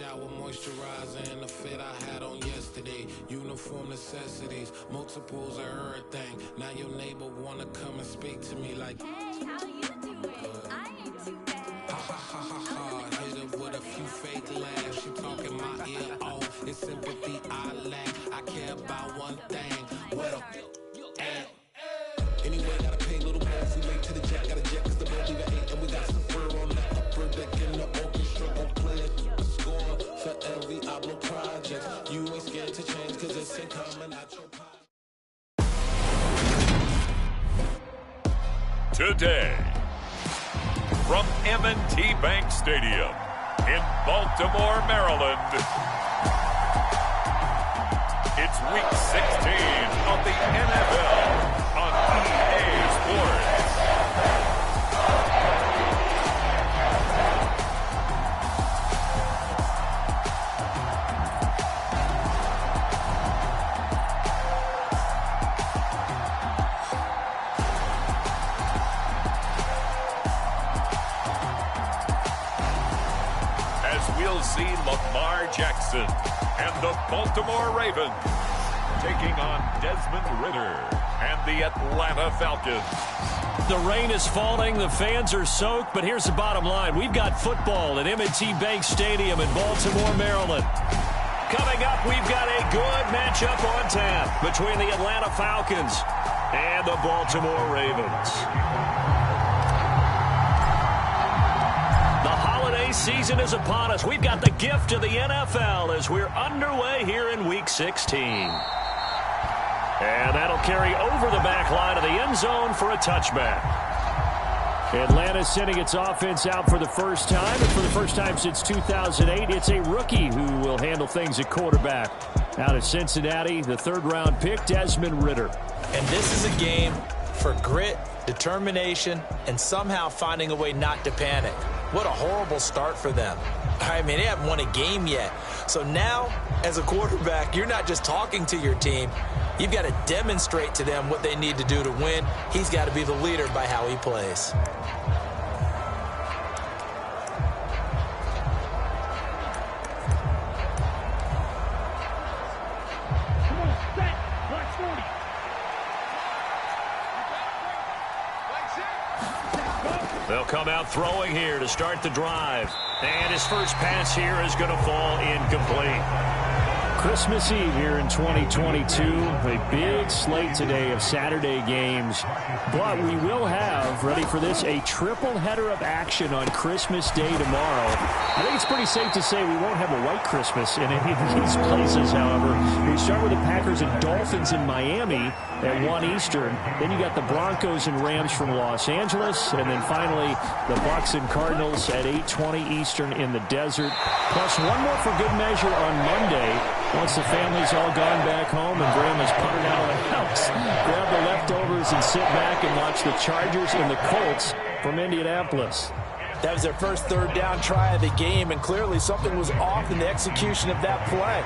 Shower moisturizer and the fit I had on yesterday. Uniform necessities, multiples of everything. Now your neighbor wanna come and speak to me like, hey, how you doing? I ain't too bad. Ha ha ha ha ha. Hit her with a few fake laughs. She talking my ear off. It's sympathy I lack. I care about one thing. What up? Anyway, gotta pay a little more if we late to the jet. Got a jet cause the boat leave at 8. And we got some fur on the upper deck in the orchestra. Gon' play a score for every Ablo project. You ain't scared to change cause it's in common at your pie. Today, from M&T Bank Stadium in Baltimore, Maryland, it's Week 16 of the NFL on EA Sports. As we'll see Lamar Jackson and the Baltimore Ravens taking on Desmond Ridder and the Atlanta Falcons. The rain is falling, the fans are soaked, but here's the bottom line. We've got football at M&T Bank Stadium in Baltimore, Maryland. Coming up, we've got a good matchup on tap between the Atlanta Falcons and the Baltimore Ravens. The holiday season is upon us. We've got the gift of the NFL as we're underway here in Week 16. And that'll carry over the back line of the end zone for a touchback. Atlanta sending its offense out for the first time, and for the first time since 2008, it's a rookie who will handle things at quarterback. Out of Cincinnati, the third-round pick, Desmond Ridder. And this is a game for grit, determination, and somehow finding a way not to panic. What a horrible start for them. I mean, they haven't won a game yet. So now, as a quarterback, you're not just talking to your team. You've got to demonstrate to them what they need to do to win. He's got to be the leader by how he plays. They'll come out throwing here to start the drive. And his first pass here is going to fall incomplete. Christmas Eve here in 2022. A big slate today of Saturday games. But we will have, ready for this, a triple header of action on Christmas Day tomorrow. I think it's pretty safe to say we won't have a white Christmas in any of these places, however. We start with the Packers and Dolphins in Miami at 1 Eastern. Then you got the Broncos and Rams from Los Angeles. And then finally, the Bucs and Cardinals at 8:20 Eastern in the desert. Plus one more for good measure on Monday. Once the family's all gone back home and Grandma's puttered out of the house, grab the leftovers and sit back and watch the Chargers and the Colts from Indianapolis. That was their first third down try of the game, and clearly something was off in the execution of that play.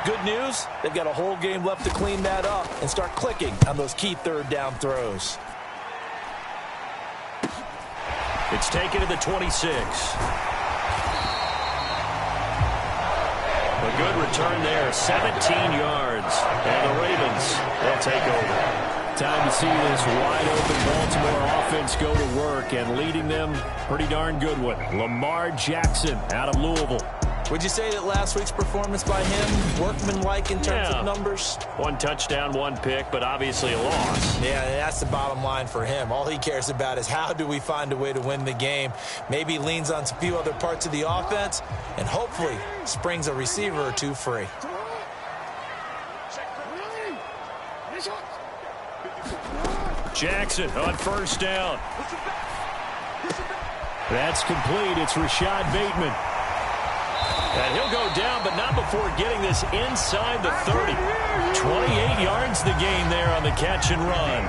Good news, they've got a whole game left to clean that up and start clicking on those key third down throws. It's taken to the 26. A good return there, 17 yards. And the Ravens, they'll take over. Time to see this wide-open Baltimore offense go to work, and leading them, pretty darn good one. Lamar Jackson out of Louisville. Would you say that last week's performance by him, workmanlike in terms of numbers? 1 touchdown, 1 pick, but obviously a loss. Yeah, that's the bottom line for him. All he cares about is how do we find a way to win the game. Maybe leans on a few other parts of the offense, and hopefully springs a receiver or two free. Jackson on first down. That's complete. It's Rashad Bateman. And he'll go down, but not before getting this inside the 30. 28 yards the gain there on the catch and run.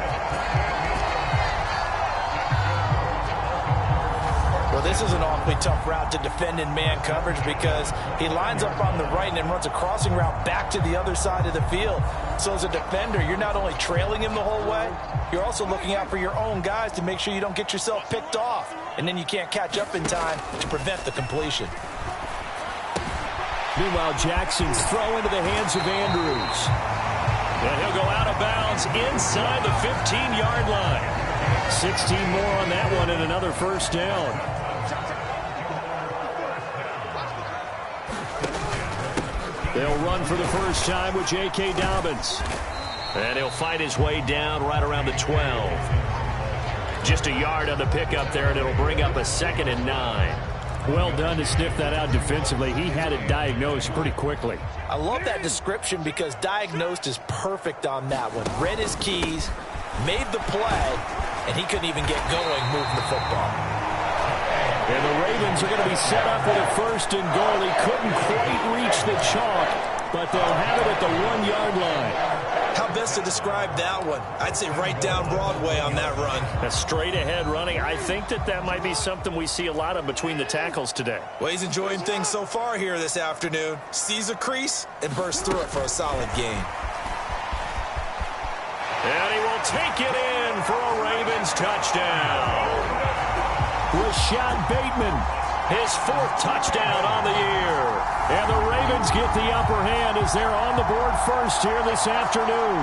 Well, this is an awfully tough route to defend in man coverage because he lines up on the right and then runs a crossing route back to the other side of the field. So as a defender, you're not only trailing him the whole way, you're also looking out for your own guys to make sure you don't get yourself picked off. And then you can't catch up in time to prevent the completion. Meanwhile, Jackson's throw into the hands of Andrews. And he'll go out of bounds inside the 15-yard line. 16 more on that one and another first down. They'll run for the first time with J.K. Dobbins. And he'll fight his way down right around the 12. Just a yard on the pickup there, and it'll bring up a 2nd and 9. Well done to sniff that out defensively. He had it diagnosed pretty quickly. I love that description because diagnosed is perfect on that one. Read his keys, made the play, and he couldn't even get going moving the football. And the Ravens are going to be set up with a 1st and goal. He couldn't quite reach the chalk, but they'll have it at the 1-yard line. How best to describe that one? I'd say right down Broadway on that run. A straight-ahead running. I think that might be something we see a lot of between the tackles today. Well, he's enjoying things so far here this afternoon. Sees a crease and bursts through it for a solid gain. And he will take it in for a Ravens touchdown. Rashad Bateman, his 4th touchdown on the year. And the Ravens get the upper hand as they're on the board first here this afternoon.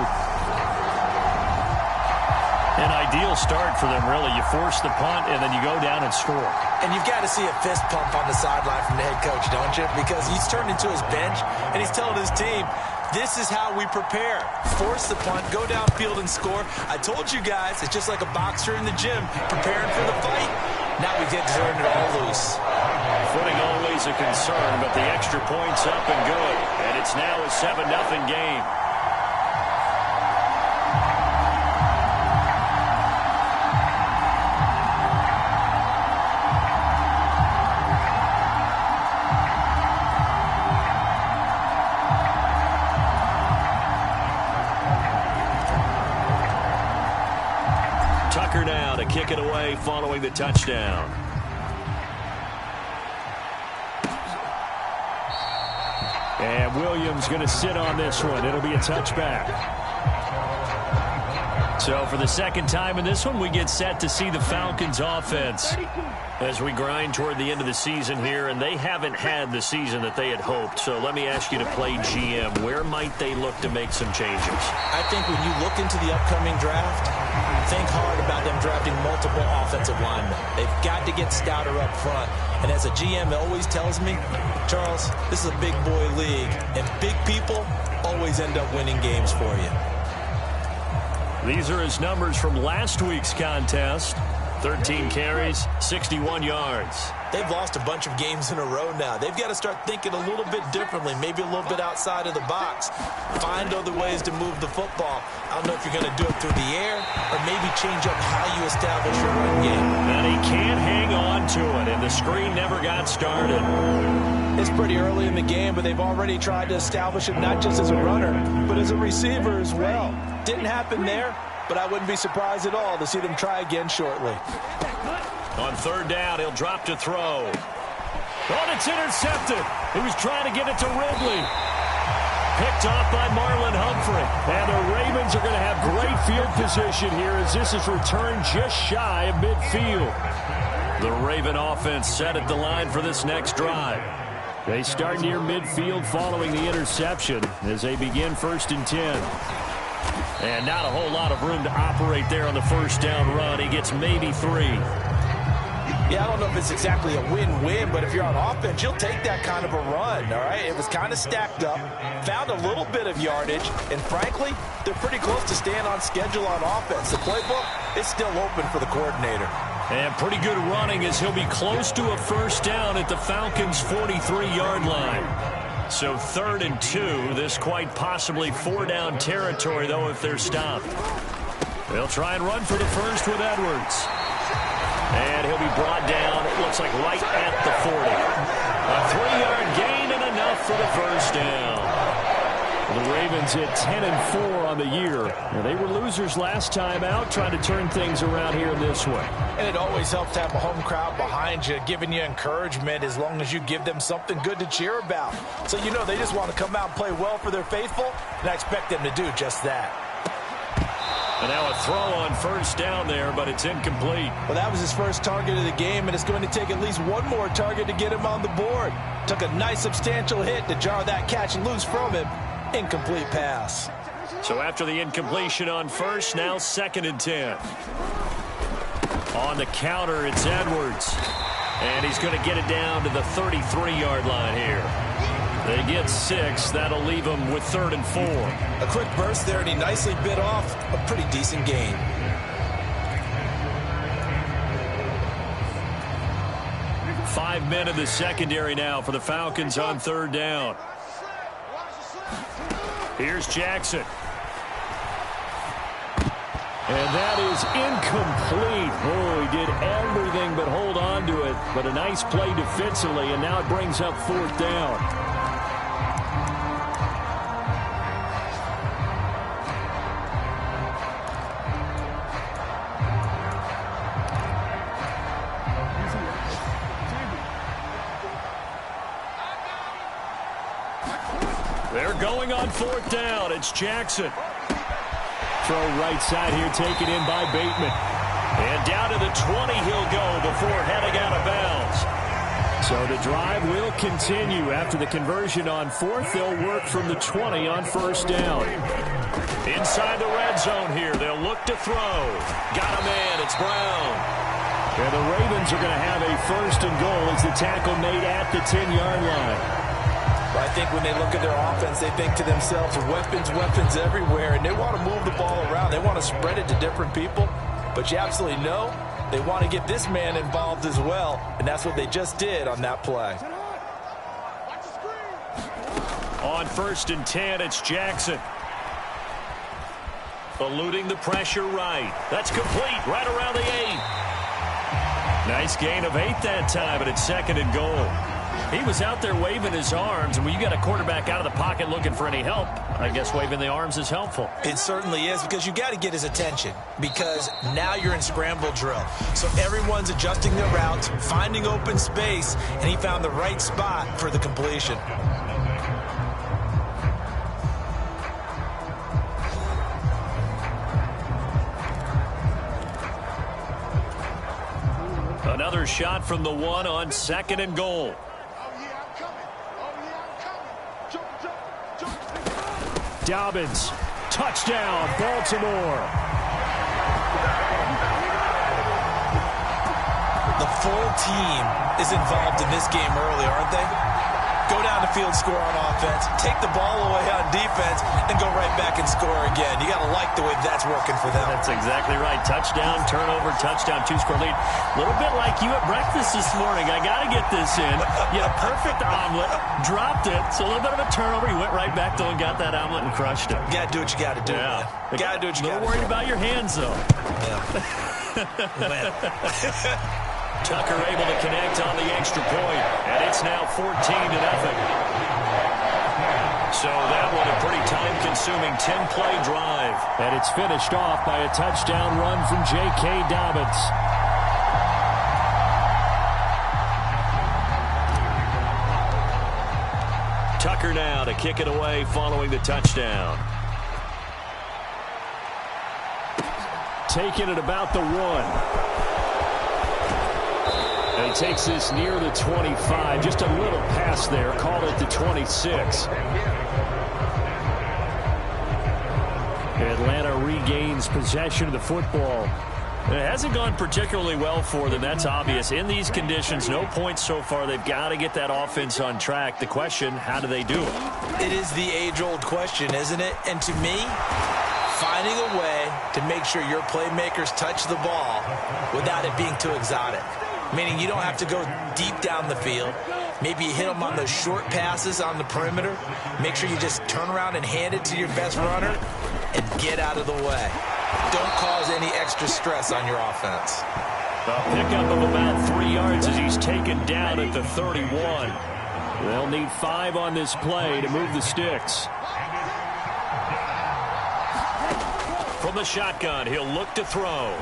An ideal start for them, really. You force the punt, and then you go down and score. And you've got to see a fist pump on the sideline from the head coach, don't you? Because he's turned into his bench, and he's telling his team, this is how we prepare. Force the punt, go downfield and score. I told you guys, it's just like a boxer in the gym, preparing for the fight. Now we get to turn it all loose. Footing always a concern, but the extra point's up and good. And it's now a 7-0 game. Tucker now to kick it away following the touchdown. And Williams going to sit on this one. It'll be a touchback. So for the 2nd time in this one, we get set to see the Falcons offense as we grind toward the end of the season here, and they haven't had the season that they had hoped. So let me ask you to play GM. Where might they look to make some changes? I think when you look into the upcoming draft, think hard about them drafting multiple offensive linemen. They've got to get stouter up front. And as a GM always tells me, Charles, this is a big boy league, and big people always end up winning games for you. These are his numbers from last week's contest. 13 carries, 61 yards. They've lost a bunch of games in a row now. They've got to start thinking a little bit differently, maybe a little bit outside of the box. Find other ways to move the football. I don't know if you're going to do it through the air or maybe change up how you establish your run game. And he can't hang on to it, and the screen never got started. It's pretty early in the game, but they've already tried to establish him not just as a runner, but as a receiver as well. Didn't happen there, but I wouldn't be surprised at all to see them try again shortly. On 3rd down, he'll drop to throw. Oh, it's intercepted. He was trying to get it to Ridley. Picked off by Marlon Humphrey. And the Ravens are going to have great field position here as this is returned just shy of midfield. The Raven offense set at the line for this next drive. They start near midfield following the interception as they begin 1st and 10. And not a whole lot of room to operate there on the 1st down run. He gets maybe 3. Yeah, I don't know if it's exactly a win-win, but if you're on offense, you'll take that kind of a run, all right? It was kind of stacked up, found a little bit of yardage, and frankly, they're pretty close to staying on schedule on offense. The playbook is still open for the coordinator. And pretty good running as he'll be close to a 1st down at the Falcons' 43-yard line. So 3rd and 2, this quite possibly 4-down territory, though, if they're stopped. They'll try and run for the first with Edwards. And he'll be brought down, it looks like right at the 40. A 3-yard gain and enough for the 1st down. The Ravens at 10-4 on the year. Now, they were losers last time out, trying to turn things around here this way. And it always helps to have a home crowd behind you, giving you encouragement as long as you give them something good to cheer about. So you know they just want to come out and play well for their faithful, and I expect them to do just that. And now a throw on first down there, but it's incomplete. Well, that was his first target of the game, and it's going to take at least one more target to get him on the board. Took a nice substantial hit to jar that catch loose from him. Incomplete pass. So after the incompletion on first, now 2nd and 10. On the counter, it's Edwards. And he's going to get it down to the 33-yard line here. They get 6. That'll leave them with 3rd and 4. A quick burst there, and he nicely bit off a pretty decent gain. Five men in the secondary now for the Falcons on 3rd down. Here's Jackson. And that is incomplete. Oh, he did everything but hold on to it. But a nice play defensively, and now it brings up 4th down. They're going on 4th down. It's Jackson. Throw right side here, taken in by Bateman. And down to the 20 he'll go before heading out of bounds. So the drive will continue. After the conversion on 4th, they'll work from the 20 on 1st down. Inside the red zone here, they'll look to throw. Got a man, it's Brown. And the Ravens are going to have a 1st and goal as the tackle made at the 10-yard line. But I think when they look at their offense, they think to themselves, weapons, weapons everywhere, and they want to move the ball around. They want to spread it to different people, but you absolutely know they want to get this man involved as well, and that's what they just did on that play. On 1st and 10, it's Jackson. Eluding the pressure right. That's complete, right around the 8. Nice gain of 8 that time, and it's 2nd and goal. He was out there waving his arms, and when you got a quarterback out of the pocket looking for any help, I guess waving the arms is helpful. It certainly is, because you got to get his attention, because now you're in scramble drill. So everyone's adjusting their routes, finding open space, and he found the right spot for the completion. Another shot from the 1 on 2nd and goal. Dobbins, touchdown, Baltimore. The full team is involved in this game early, aren't they? Go down the field, score on offense, take the ball away on defense, and go right back and score again. You got to like the way that's working for them. That's exactly right. Touchdown, turnover, touchdown, 2-score lead. A little bit like you at breakfast this morning. I got to get this in. You had a perfect omelet, dropped it, so a little bit of a turnover. You went right back though and got that omelet and crushed it. You got to do what you got to do. Yeah. You got to do what you got to do. No worried about your hands, though. Yeah. Tucker able to connect on the extra point, and it's now 14-0. So that one a pretty time-consuming 10-play drive. And it's finished off by a touchdown run from J.K. Dobbins. Tucker now to kick it away following the touchdown. Taking it about the 1. And he takes this near the 25. Just a little pass there. Called it the 26. Atlanta regains possession of the football. It hasn't gone particularly well for them. That's obvious. In these conditions, no points so far. They've got to get that offense on track. The question, how do they do it? It is the age-old question, isn't it? And to me, finding a way to make sure your playmakers touch the ball without it being too exotic. Meaning you don't have to go deep down the field. Maybe you hit them on those short passes on the perimeter. Make sure you just turn around and hand it to your best runner and get out of the way. Don't cause any extra stress on your offense. A pickup of about 3 yards as he's taken down at the 31. They'll need 5 on this play to move the sticks. From the shotgun, he'll look to throw.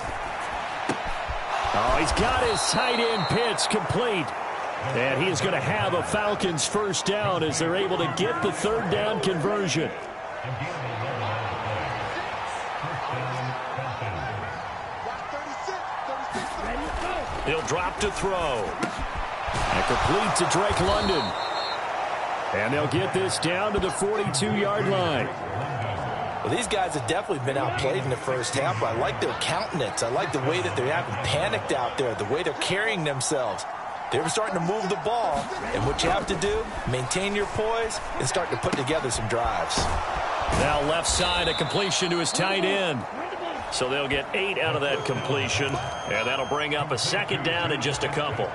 Oh, he's got his tight end pitch complete. And he is going to have a Falcons first down as they're able to get the 3rd down conversion. He'll drop to throw. And complete to Drake London. And they'll get this down to the 42-yard line. Well, these guys have definitely been outplayed in the first half, but I like their countenance. I like the way that they're having panicked out there, the way they're carrying themselves. They're starting to move the ball, and what you have to do, maintain your poise and start to put together some drives. Now left side, a completion to his tight end. So they'll get 8 out of that completion, and that'll bring up a second down in just a couple.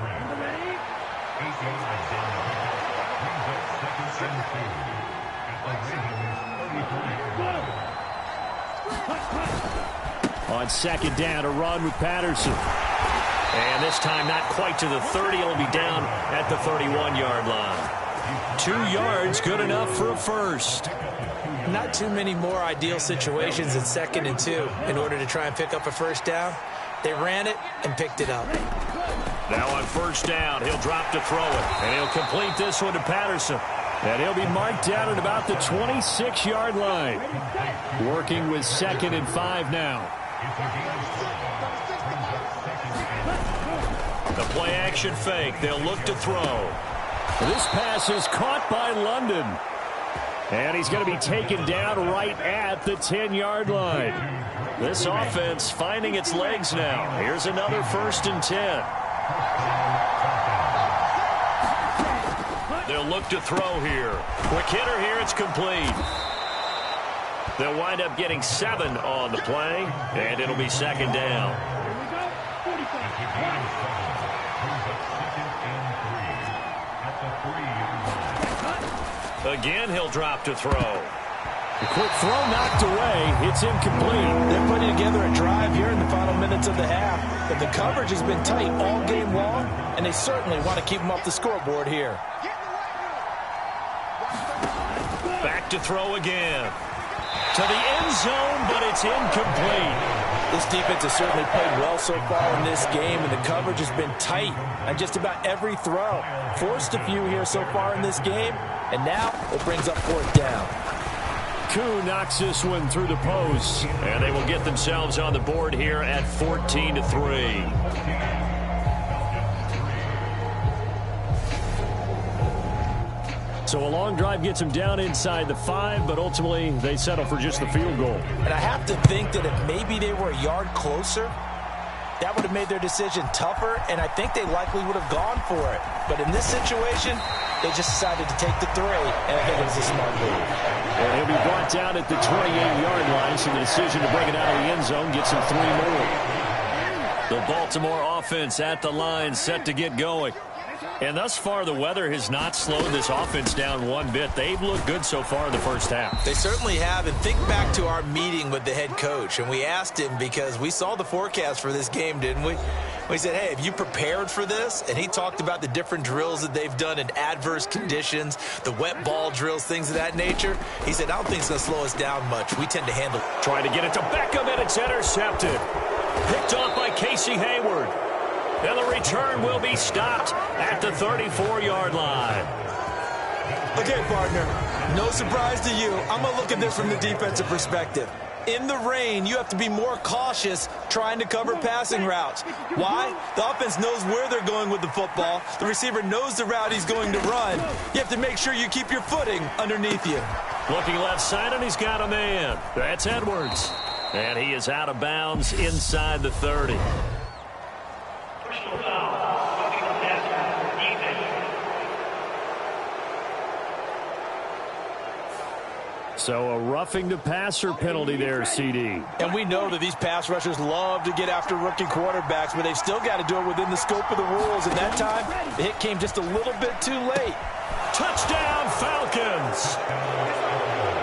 On second down, a run with Patterson. And this time not quite to the 30. It'll be down at the 31-yard line. 2 yards, good enough for a first. Not too many more ideal situations in 2nd and 2 in order to try and pick up a first down. They ran it and picked it up. Now on first down, he'll drop to throw it. And he'll complete this one to Patterson. And he'll be marked down at about the 26-yard line. Working with 2nd and 5 now. The play-action fake. They'll look to throw. This pass is caught by London. And he's going to be taken down right at the 10-yard line. This offense finding its legs now. Here's another 1st and 10. They'll look to throw here. Quick hitter here. It's complete. They'll wind up getting 7 on the play, and it'll be 2nd down. Again, he'll drop to throw. A quick throw knocked away. It's incomplete. They're putting together a drive here in the final minutes of the half. But the coverage has been tight all game long, and they certainly want to keep them off the scoreboard here. Back to throw again. To the end zone, but it's incomplete. This defense has certainly played well so far in this game, and the coverage has been tight on just about every throw. Forced a few here so far in this game, and now it brings up 4th down. Koo knocks this one through the post, and they will get themselves on the board here at 14-3. So a long drive gets them down inside the 5, but ultimately they settle for just the field goal. And I have to think that if maybe they were a yard closer, that would have made their decision tougher, and I think they likely would have gone for it. But in this situation, they just decided to take the 3, and I think it was a smart move. And he'll be brought down at the 28-yard line, so the decision to bring it out of the end zone gets him 3 more. The Baltimore offense at the line, set to get going. And thus far, the weather has not slowed this offense down one bit. They've looked good so far in the first half. They certainly have. And think back to our meeting with the head coach. And we asked him, because we saw the forecast for this game, didn't we? We said, hey, have you prepared for this? And he talked about the different drills that they've done in adverse conditions, the wet ball drills, things of that nature. He said, I don't think it's going to slow us down much. We tend to handle it. Trying to get it to Beckham, and it's intercepted. Picked off by Casey Hayward. And the return will be stopped at the 34-yard line. Okay, partner, no surprise to you. I'm going to look at this from the defensive perspective. In the rain, you have to be more cautious trying to cover passing routes. Why? The offense knows where they're going with the football. The receiver knows the route he's going to run. You have to make sure you keep your footing underneath you. Looking left side, and he's got a man. That's Edwards. And he is out of bounds inside the 30. So a roughing the passer penalty there, CD. And we know that these pass rushers love to get after rookie quarterbacks, but they've still got to do it within the scope of the rules. And that time, the hit came just a little bit too late. Touchdown, Falcons!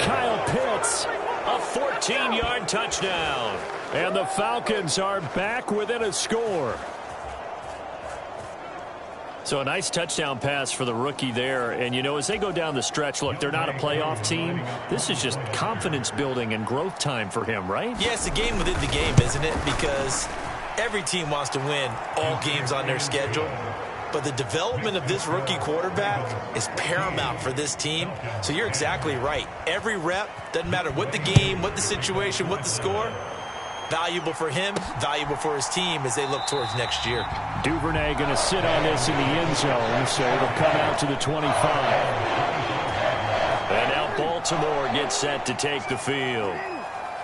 Kyle Pitts, a 14-yard touchdown. And the Falcons are back within a score. So a nice touchdown pass for the rookie there. And, you know, as they go down the stretch, look, they're not a playoff team. This is just confidence building and growth time for him, right? Yeah, it's a game within the game, isn't it? Because every team wants to win all games on their schedule. But the development of this rookie quarterback is paramount for this team. So you're exactly right. Every rep, doesn't matter what the game, what the situation, what the score, Valuable for him, valuable for his team as they look towards next year. Duvernay going to sit on this in the end zone, so it'll come out to the 25. And now Baltimore gets set to take the field.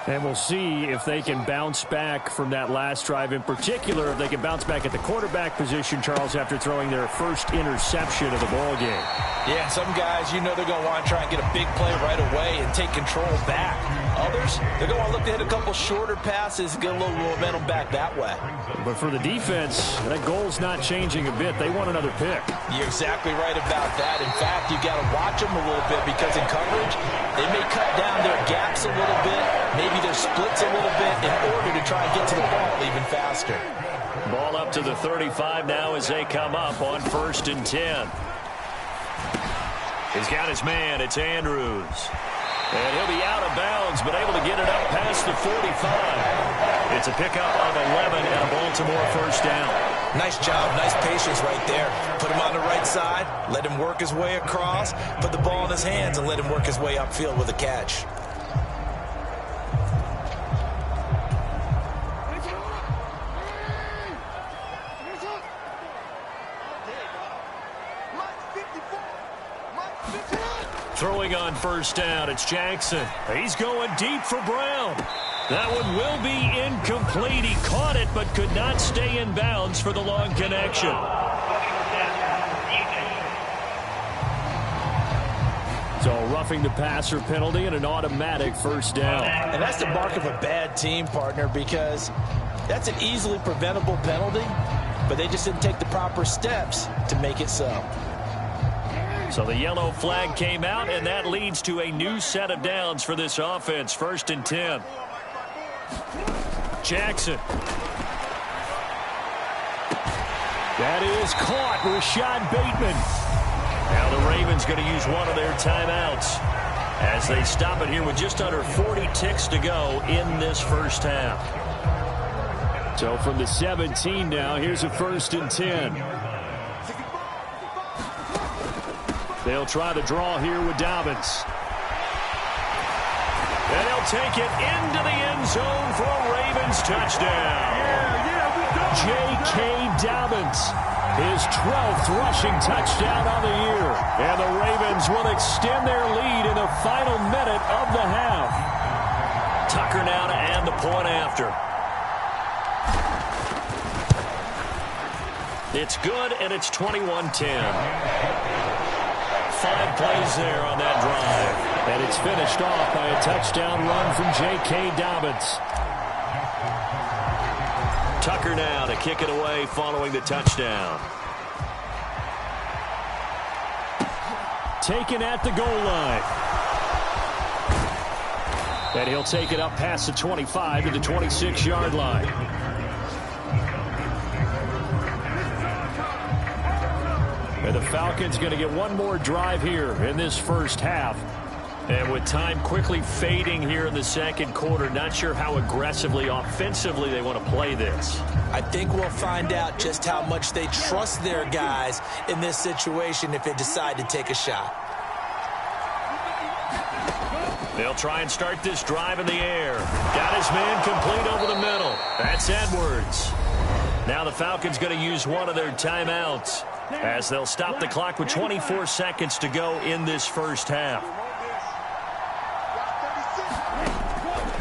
And we'll see if they can bounce back from that last drive. In particular, if they can bounce back at the quarterback position, Charles, after throwing their first interception of the ball game. Yeah, some guys, you know they're going to want to try and get a big play right away and take control back. Others, they're going to want to look to hit a couple shorter passes and get a little momentum back that way. But for the defense, that goal's not changing a bit. They want another pick. You're exactly right about that. In fact, you've got to watch them a little bit because in coverage, they may cut down their gaps a little bit, maybe their splits a little bit in order to try and get to the ball even faster. Ball up to the 35 now as they come up on 1st and 10. He's got his man. It's Andrews. And he'll be out of bounds, but able to get it up past the 45. It's a pickup of 11 and a Baltimore first down. Nice job, nice patience right there. Put him on the right side, let him work his way across, put the ball in his hands, and let him work his way upfield with a catch. Throwing on first down, it's Jackson. He's going deep for Brown. That one will be incomplete. He caught it but could not stay in bounds for the long connection. So roughing the passer penalty and an automatic first down. And that's the mark of a bad team, partner, because that's an easily preventable penalty, but they just didn't take the proper steps to make it so. So the yellow flag came out, and that leads to a new set of downs for this offense. 1st and 10. Jackson. That is caught. Rashad Bateman. Now the Ravens going to use one of their timeouts as they stop it here with just under 40 ticks to go in this first half. So from the 17 now, here's a 1st and 10. They'll try the draw here with Dobbins. And they'll take it into the end zone for a Ravens touchdown. J.K. Dobbins, his 12th rushing touchdown on the year. And the Ravens will extend their lead in the final minute of the half. Tucker now to add the point after. It's good, and it's 21-10. 5 plays there on that drive. And it's finished off by a touchdown run from J.K. Dobbins. Tucker now to kick it away following the touchdown. Taken at the goal line. And he'll take it up past the 25 to the 26-yard line. And the Falcons going to get one more drive here in this first half. And with time quickly fading here in the second quarter, not sure how aggressively, offensively they want to play this. I think we'll find out just how much they trust their guys in this situation if they decide to take a shot. They'll try and start this drive in the air. Got his man complete over the middle. That's Edwards. Now the Falcons going to use one of their timeouts as they'll stop the clock with 24 seconds to go in this first half.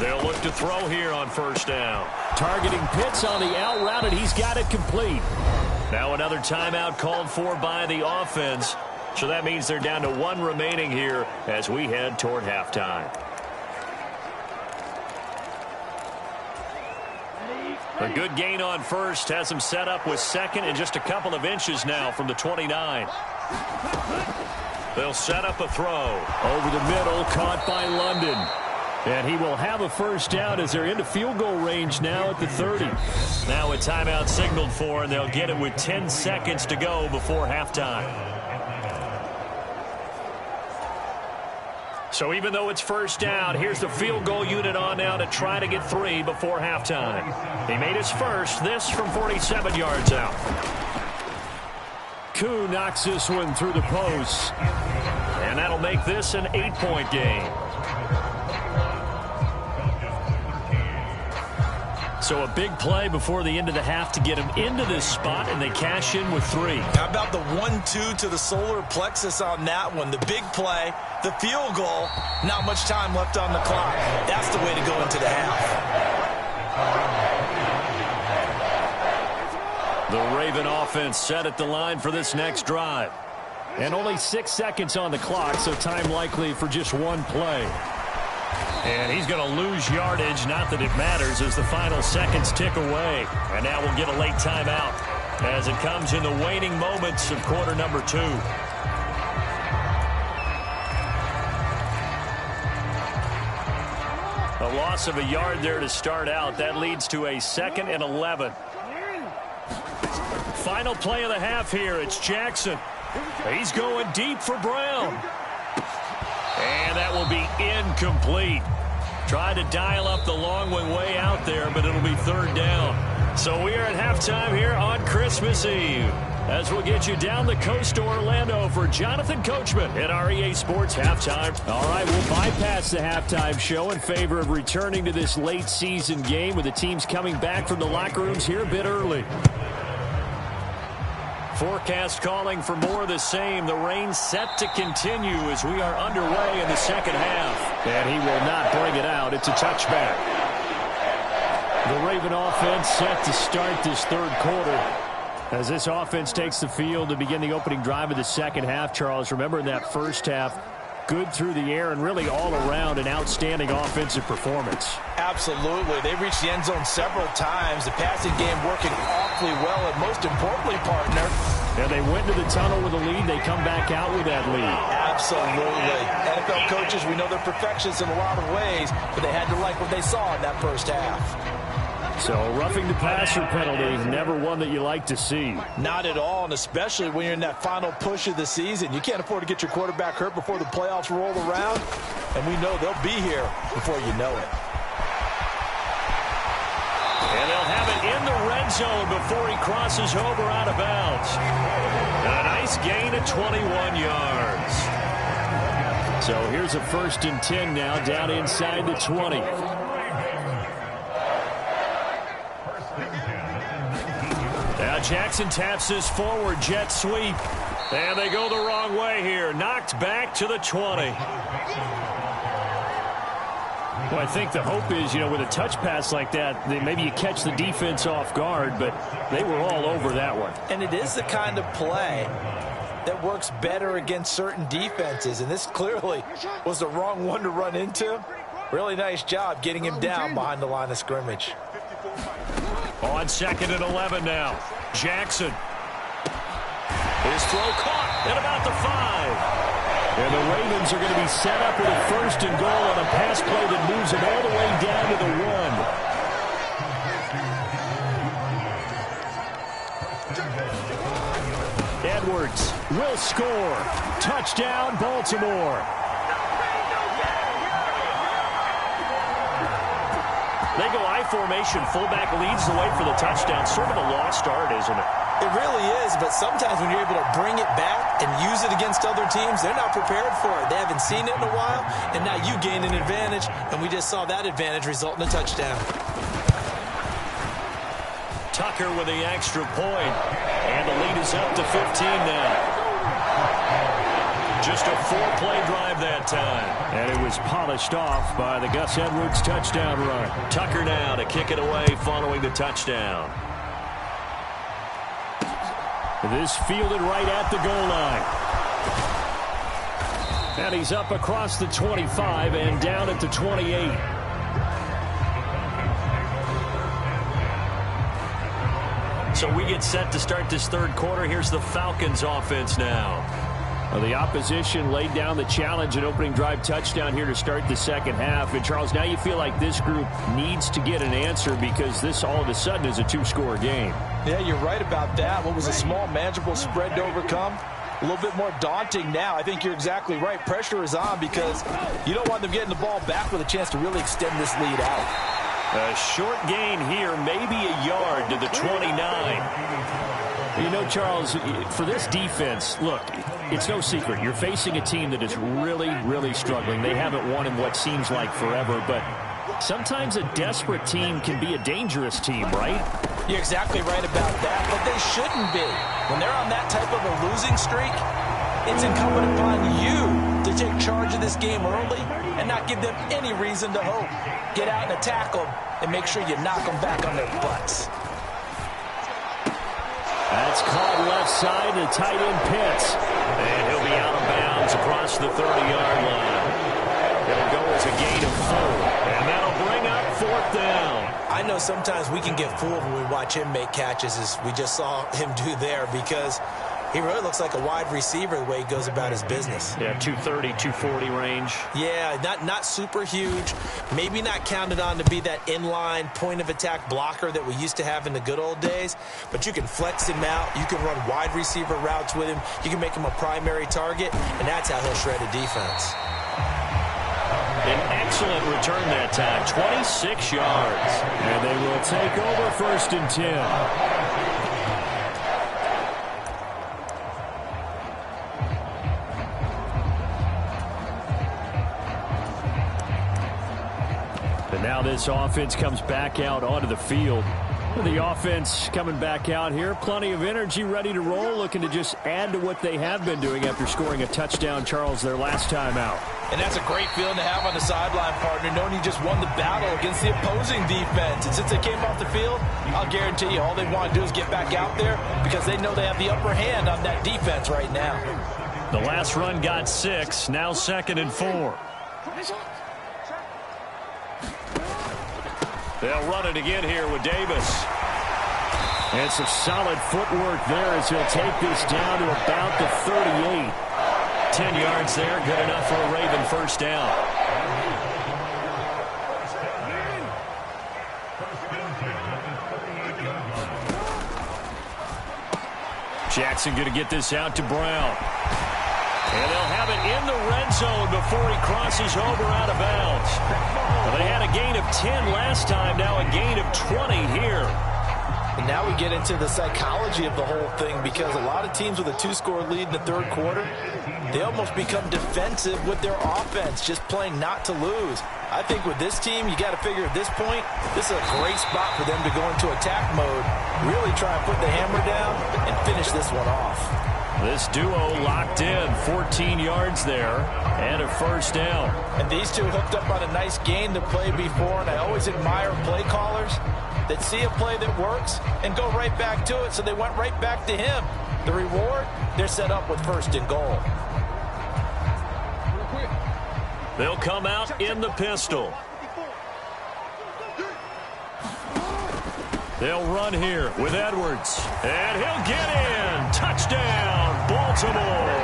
They'll look to throw here on first down. Targeting Pitts on the out route, and he's got it complete. Now another timeout called for by the offense. So that means they're down to 1 remaining here as we head toward halftime. A good gain on first has him set up with second and just a couple of inches now from the 29. They'll set up a throw. Over the middle, caught by London. And he will have a first down as they're into field goal range now at the 30. Now a timeout signaled for, and they'll get it with 10 seconds to go before halftime. So even though it's first down, here's the field goal unit on now to try to get 3 before halftime. He made his first, this from 47 yards out. Koo knocks this one through the post. And that'll make this an 8-point game. So a big play before the end of the half to get them into this spot, and they cash in with 3. How about the 1-2 to the solar plexus on that one? The big play, the field goal, not much time left on the clock. That's the way to go into the half. The Raven offense set at the line for this next drive. And only 6 seconds on the clock, so time likely for just one play. And he's going to lose yardage, not that it matters, as the final seconds tick away. And now we'll get a late timeout as it comes in the waning moments of quarter number 2. A loss of a yard there to start out. That leads to a 2nd and 11. Final play of the half here. It's Jackson. He's going deep for Brown. And that will be incomplete. Tried to dial up the long one way out there, but it'll be 3rd down. So we are at halftime here on Christmas Eve, as we'll get you down the coast to Orlando for Jonathan Coachman at our EA Sports Halftime. All right, we'll bypass the halftime show in favor of returning to this late season game with the teams coming back from the locker rooms here a bit early. Forecast calling for more of the same. The rain set to continue as we are underway in the second half. And he will not bring it out. It's a touchback. The Raven offense set to start this 3rd quarter. As this offense takes the field to begin the opening drive of the second half, Charles, remember in that first half, good through the air and really all around an outstanding offensive performance. Absolutely. They reached the end zone several times. The passing game working awfully well, and most importantly, partner. And they went to the tunnel with a lead. They come back out with that lead. Absolutely. NFL coaches, we know they're perfectionists in a lot of ways, but they had to like what they saw in that first half. So roughing the passer penalty, never one that you like to see. Not at all, and especially when you're in that final push of the season. You can't afford to get your quarterback hurt before the playoffs roll around, and we know they'll be here before you know it. And they'll have it in the red zone before he crosses over out of bounds. A nice gain of 21 yards. So here's a 1st and 10 now, down inside the 20. Now Jackson taps this forward jet sweep. And they go the wrong way here. Knocked back to the 20. Well, I think the hope is, with a touch pass like that, maybe you catch the defense off guard, but they were all over that one. And it is the kind of play that works better against certain defenses, and this clearly was the wrong one to run into. Really nice job getting him down behind the line of scrimmage. On 2nd and 11 now. Jackson. His throw caught at about the 5. And the Ravens are going to be set up with a 1st and goal on a pass play that moves them all the way down to the 1. Edwards will score. Touchdown, Baltimore. They go I formation. Fullback leads the way for the touchdown. Sort of a lost art, isn't it? It really is, but sometimes when you're able to bring it back and use it against other teams, they're not prepared for it. They haven't seen it in a while, and now you gain an advantage, and we just saw that advantage result in a touchdown. Tucker with the extra point, and the lead is up to 15 now. Just a 4-play drive that time. And it was polished off by the Gus Edwards touchdown run. Tucker now to kick it away following the touchdown. This fielded right at the goal line. And he's up across the 25 and down at the 28. So we get set to start this 3rd quarter. Here's the Falcons offense now. Well, the opposition laid down the challenge and opening drive touchdown here to start the second half. And, Charles, now you feel like this group needs to get an answer because this all of a sudden is a 2-score game. Yeah, you're right about that. What was a small, manageable spread to overcome? A little bit more daunting now. I think you're exactly right. Pressure is on because you don't want them getting the ball back with a chance to really extend this lead out. A short gain here, maybe a yard to the 29. Charles, for this defense, look, it's no secret. You're facing a team that is really, really struggling. They haven't won in what seems like forever, but Sometimes a desperate team can be a dangerous team, right? You're exactly right about that, but they shouldn't be. When they're on that type of a losing streak, it's incumbent upon you to take charge of this game early and not give them any reason to hope. Get out and attack them and make sure you knock them back on their butts. That's caught left side to tight end Pitts. And he'll be out of bounds across the 30-yard line. It'll go as a gain of 4. And that'll bring up 4th down. I know sometimes we can get fooled when we watch him make catches, as we just saw him do there, because he really looks like a wide receiver the way he goes about his business. Yeah, 230, 240 range. Yeah, not super huge. Maybe not counted on to be that inline point-of-attack blocker that we used to have in the good old days. But you can flex him out. You can run wide receiver routes with him. You can make him a primary target, and that's how he'll shred a defense. An excellent return that time, 26 yards. And they will take over 1st and 10. And now this offense comes back out onto the field. The offense coming back out here. Plenty of energy, ready to roll, looking to just add to what they have been doing after scoring a touchdown, Charles, their last time out. And that's a great feeling to have on the sideline, partner, knowing you just won the battle against the opposing defense. And since they came off the field, I'll guarantee you all they want to do is get back out there because they know they have the upper hand on that defense right now. The last run got 6, now 2nd and 4. They'll run it again here with Davis. And some solid footwork there as he'll take this down to about the 38. 10 yards there, good enough for a Raven 1st down. Jackson going to get this out to Brown. And they'll have it in the red zone before he crosses over out of bounds. Well, they had a gain of 10 last time, now a gain of 20 here. And now we get into the psychology of the whole thing, because a lot of teams with a 2-score lead in the 3rd quarter, they almost become defensive with their offense, just playing not to lose. I think with this team, you got to figure at this point, this is a great spot for them to go into attack mode, really try and put the hammer down and finish this one off. This duo locked in, 14 yards there, and a 1st down. And these two hooked up on a nice gain to play before, and I always admire play callers that see a play that works and go right back to it, so they went right back to him. The reward, they're set up with 1st and goal. They'll come out in the pistol. They'll run here with Edwards. And he'll get in. Touchdown, Baltimore.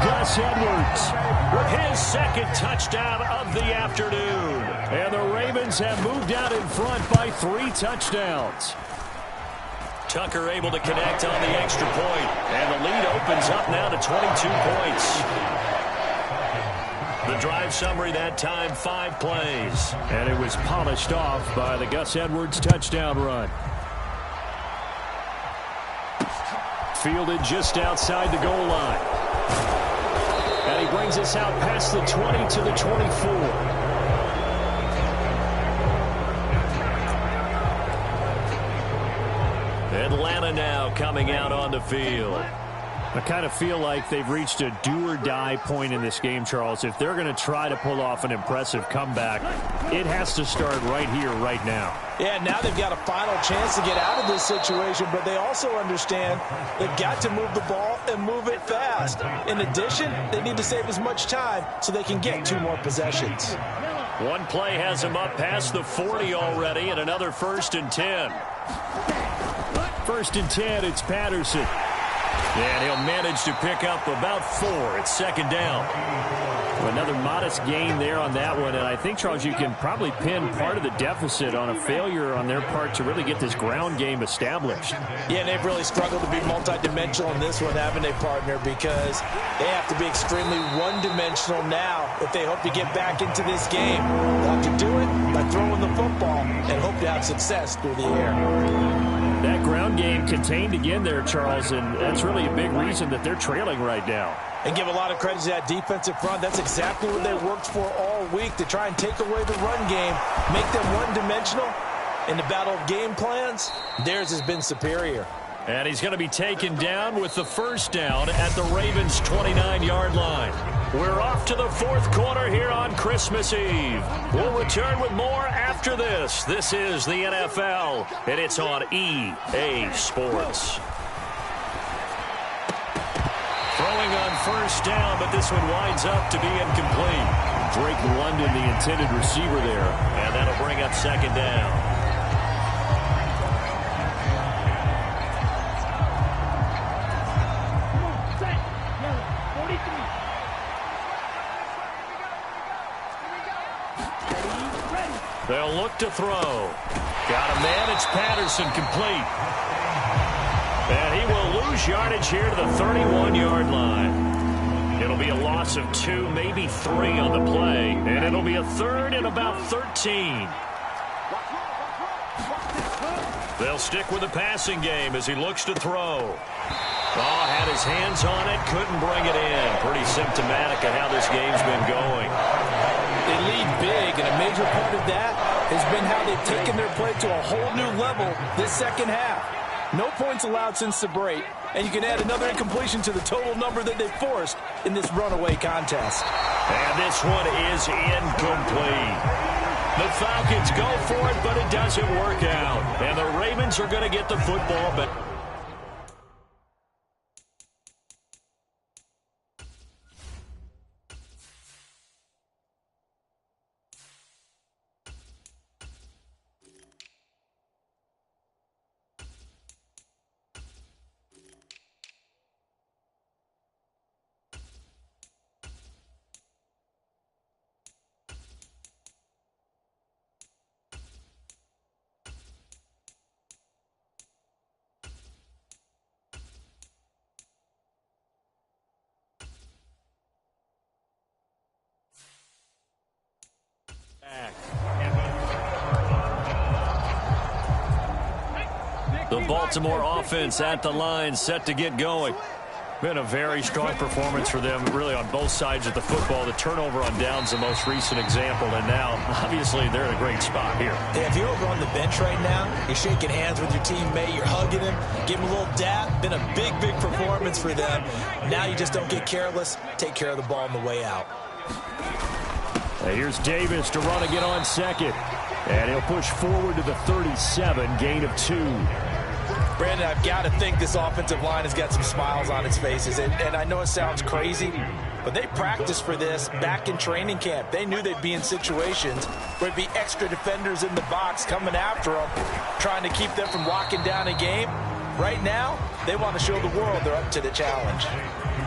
Gus Edwards with his 2nd touchdown of the afternoon. And the Ravens have moved out in front by 3 touchdowns. Tucker able to connect on the extra point. And the lead opens up now to 22 points. The drive summary that time, 5 plays. And it was polished off by the Gus Edwards touchdown run. Fielded just outside the goal line. And he brings us out past the 20 to the 24. Atlanta now coming out on the field. I kind of feel like they've reached a do-or-die point in this game, Charles. If they're going to try to pull off an impressive comeback, it has to start right here, right now. Yeah, now they've got a final chance to get out of this situation, but they also understand they've got to move the ball and move it fast. In addition, they need to save as much time so they can get 2 more possessions. One play has them up past the 40 already, and another 1st and 10. 1st and 10, it's Patterson. And he'll manage to pick up about 4. It's 2nd down. Another modest gain there on that one. And I think, Charles, you can probably pin part of the deficit on a failure on their part to really get this ground game established. Yeah, and they've really struggled to be multidimensional in this one, haven't they, partner? Because they have to be extremely one-dimensional now if they hope to get back into this game. They'll have to do it by throwing the football and hope to have success through the air. That ground game contained again there, Charles, and that's really a big reason that they're trailing right now. And give a lot of credit to that defensive front. That's exactly what they worked for all week, to try and take away the run game, make them one-dimensional. In the battle of game plans, theirs has been superior. And he's going to be taken down with the first down at the Ravens' 29-yard line. We're off to the fourth quarter here on Christmas Eve. We'll return with more after this. This is the NFL, and it's on EA Sports. Throwing on first down, but this one winds up to be incomplete. Drake London, the intended receiver there, and that'll bring up second down. They'll look to throw. Got to manage Patterson, complete. And he will lose yardage here to the 31-yard line. It'll be a loss of 2, maybe 3 on the play. And it'll be a third and about 13. They'll stick with the passing game as he looks to throw. Oh, had his hands on it, couldn't bring it in. Pretty symptomatic of how this game's been going. They lead big, and a major part of that has been how they've taken their play to a whole new level this second half. No points allowed since the break, and you can add another incompletion to the total number that they forced in this runaway contest. And this one is incomplete. The Falcons go for it, but it doesn't work out. And the Ravens are going to get the football back. The Baltimore offense at the line, set to get going. Been a very strong performance for them, really, on both sides of the football. The turnover on downs, the most recent example, and now, obviously, they're in a great spot here. Yeah, if you're over on the bench right now, you're shaking hands with your teammate, you're hugging him, give him a little dap. Been a big, big performance for them. Now you just don't get careless. Take care of the ball on the way out. Here's Davis to run again on second. And he'll push forward to the 37, gain of 2. Brandon, I've got to think this offensive line has got some smiles on its faces. And I know it sounds crazy, but they practiced for this back in training camp. They knew they'd be in situations where there'd be extra defenders in the box coming after them, trying to keep them from locking down a game. Right now, they want to show the world they're up to the challenge.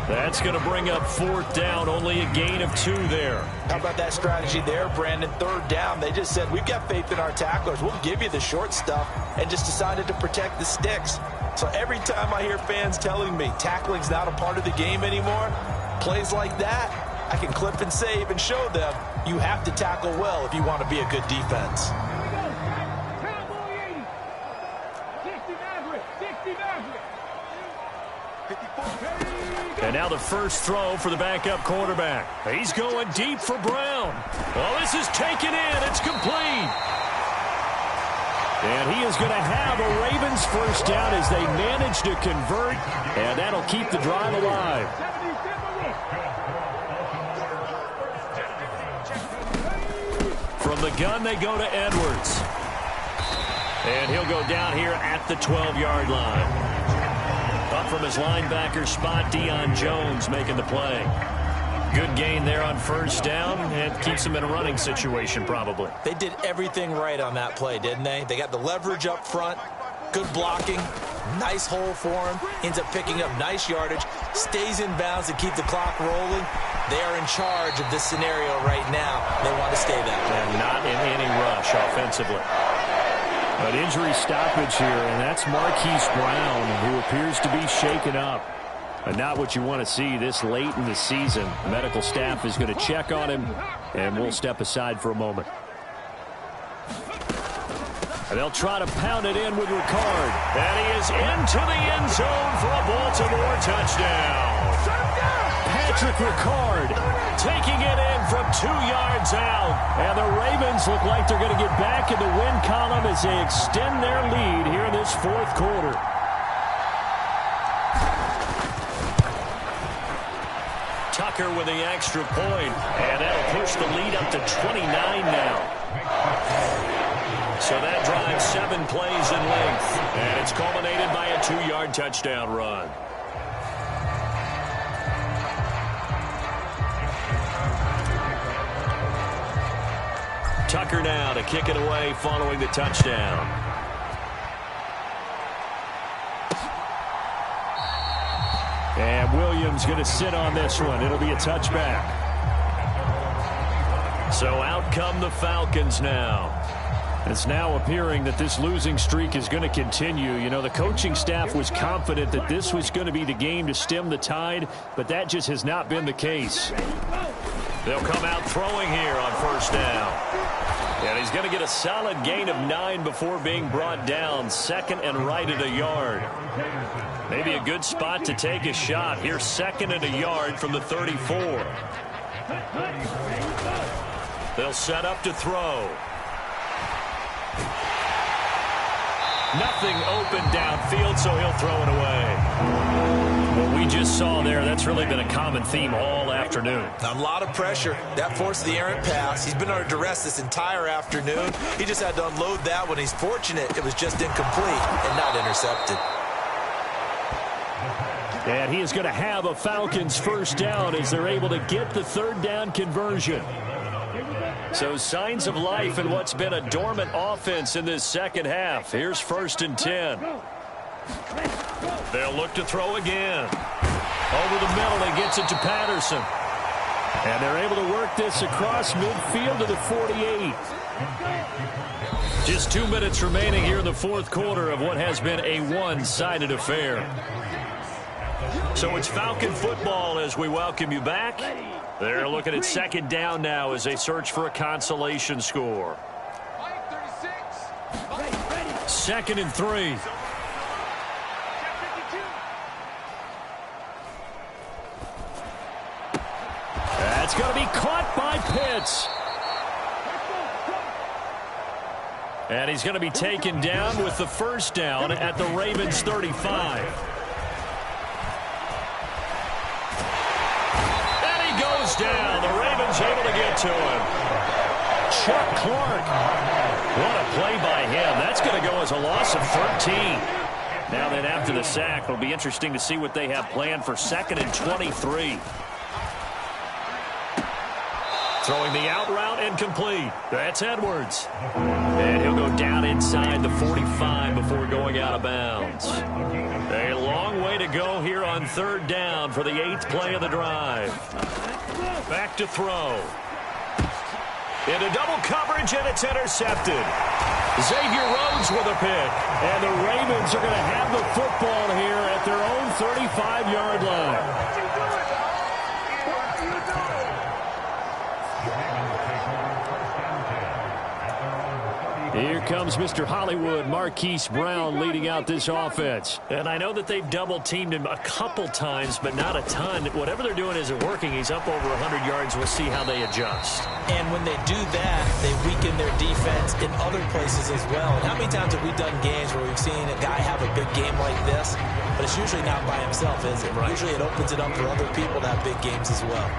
That's going to bring up fourth down, only a gain of 2 there. How about that strategy there, Brandon? Third down, they just said, we've got faith in our tacklers. We'll give you the short stuff, and just decided to protect the sticks. So every time I hear fans telling me tackling's not a part of the game anymore, plays like that, I can clip and save and show them you have to tackle well if you want to be a good defense. And now the first throw for the backup quarterback. He's going deep for Brown. Well, this is taken in. It's complete. And he is going to have a Ravens first down as they manage to convert. And that'll keep the drive alive. From the gun, they go to Edwards. And he'll go down here at the 12-yard line. Up from his linebacker spot, Deion Jones making the play. Good gain there on first down, and keeps him in a running situation probably. They did everything right on that play, didn't they? They got the leverage up front, good blocking, nice hole for him, ends up picking up nice yardage, stays in bounds to keep the clock rolling. They are in charge of this scenario right now. They want to stay that way. And not in any rush offensively. But injury stoppage here, and that's Marquise Brown, who appears to be shaken up. And not what you want to see this late in the season. The medical staff is going to check on him, and we'll step aside for a moment. And they'll try to pound it in with Ricard. And he is into the end zone for a Baltimore touchdown. Patrick Ricard taking it in from 2 yards out. And the Ravens look like they're going to get back in the win column as they extend their lead here in this fourth quarter. Tucker with the extra point, and that'll push the lead up to 29 now. So that drives 7 plays in length, and it's culminated by a 2-yard touchdown run. Tucker now to kick it away following the touchdown. And Williams going to sit on this one. It'll be a touchback. So out come the Falcons now. It's now appearing that this losing streak is going to continue. You know, the coaching staff was confident that this was going to be the game to stem the tide, but that just has not been the case. They'll come out throwing here on first down. And he's going to get a solid gain of 9 before being brought down. Second and right at a yard. Maybe a good spot to take a shot. Here's second and a yard from the 34. They'll set up to throw. Nothing open downfield, so he'll throw it away. What we just saw there, that's really been a common theme all afternoon. A lot of pressure. That forced the errant pass. He's been under duress this entire afternoon. He just had to unload that one. He's fortunate it was just incomplete and not intercepted. And he is going to have a Falcons first down as they're able to get the third down conversion. So signs of life in what's been a dormant offense in this second half. Here's first and 10. They'll look to throw again. Over the middle, he gets it to Patterson. And they're able to work this across midfield to the 48. Just 2 minutes remaining here in the fourth quarter of what has been a one-sided affair. So it's Falcon football as we welcome you back. They're looking at second down now as they search for a consolation score. Second and 3. That's going to be caught by Pitts. And he's going to be taken down with the first down at the Ravens 35. And he goes down. The Ravens able to get to him. Chuck Clark. What a play by him. That's going to go as a loss of 13. Now then after the sack, it'll be interesting to see what they have planned for second and 23. Throwing the out route incomplete. That's Edwards. And he'll go down inside the 45 before going out of bounds. A long way to go here on third down for the 8th play of the drive. Back to throw. Into double coverage, and it's intercepted. Xavier Rhodes with a pick. And the Ravens are going to have the football here at their own 35-yard line. Here comes Mr. Hollywood, Marquise Brown, leading out this offense. And I know that they've double-teamed him a couple times, but not a ton. Whatever they're doing isn't working. He's up over 100 yards. We'll see how they adjust. And when they do that, they weaken their defense in other places as well. And how many times have we done games where we've seen a guy have a big game like this, but it's usually not by himself, is it? Right. Usually it opens it up for other people to have big games as well.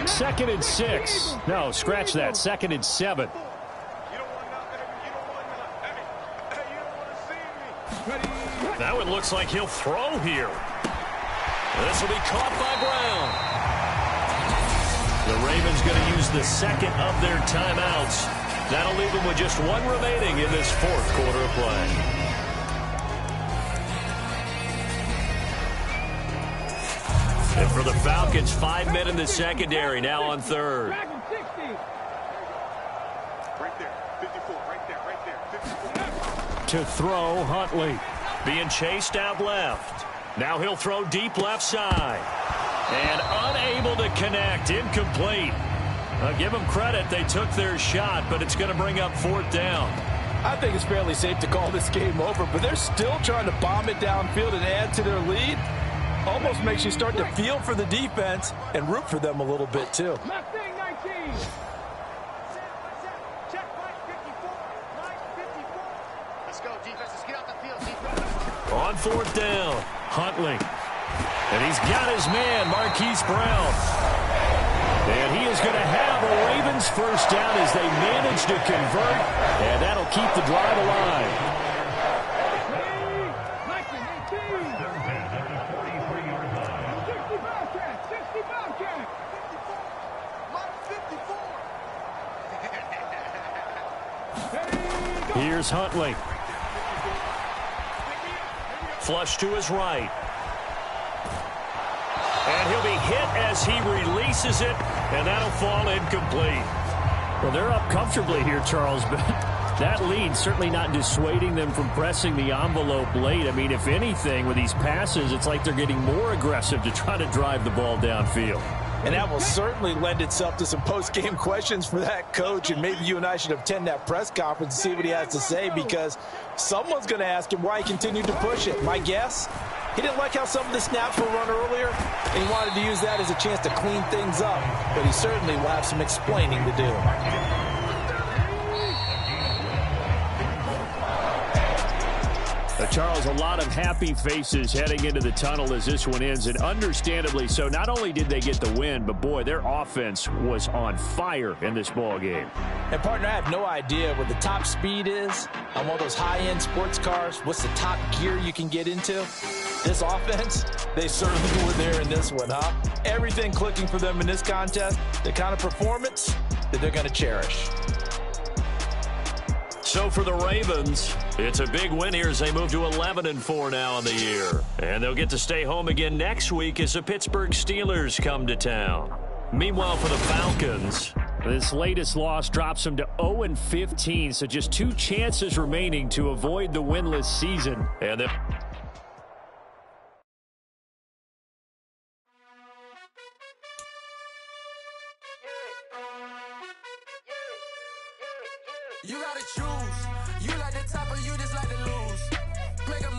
Second and 6. No, scratch that. Second and 7. Now it looks like he'll throw here. This will be caught by Brown. The Ravens going to use the second of their timeouts. That'll leave them with just one remaining in this fourth quarter of play. And for the Falcons, 5 men in the secondary, now on third. Right there, 54, right there, 54. To throw, Huntley. Being chased out left. Now he'll throw deep left side. And unable to connect. Incomplete. I'll give them credit. They took their shot, but it's going to bring up fourth down. I think it's fairly safe to call this game over, but they're still trying to bomb it downfield and add to their lead. Almost makes you start to feel for the defense and root for them a little bit, too. Left wing 19. Check right 54. 954. Let's go, defense. Let's get out the field. Defense. On fourth down, Huntley. And he's got his man, Marquise Brown. And he is going to have a Ravens first down as they manage to convert. And that'll keep the drive alive. Here's Huntley. Flush to his right. And he'll be hit as he releases it, and that'll fall incomplete. Well, they're up comfortably here, Charles, but that lead certainly not dissuading them from pressing the envelope late. I mean, if anything, with these passes, it's like they're getting more aggressive to try to drive the ball downfield. And that will certainly lend itself to some post-game questions for that coach, and maybe you and I should attend that press conference and see what he has to say, because someone's going to ask him why he continued to push it. My guess, he didn't like how some of the snaps were run earlier, and he wanted to use that as a chance to clean things up, but he certainly will have some explaining to do. Charles, a lot of happy faces heading into the tunnel as this one ends, and understandably so. Not only did they get the win, but boy, their offense was on fire in this ball game. And partner, I have no idea what the top speed is on one of those high-end sports cars. What's the top gear you can get into? This offense, they certainly were there in this one, huh? Everything clicking for them in this contest, the kind of performance that they're going to cherish. So for the Ravens, it's a big win here as they move to 11-4 now in the year. And they'll get to stay home again next week as the Pittsburgh Steelers come to town. Meanwhile, for the Falcons, this latest loss drops them to 0-15, so just 2 chances remaining to avoid the winless season. And you gotta choose. You like the top or you just like to lose. Make a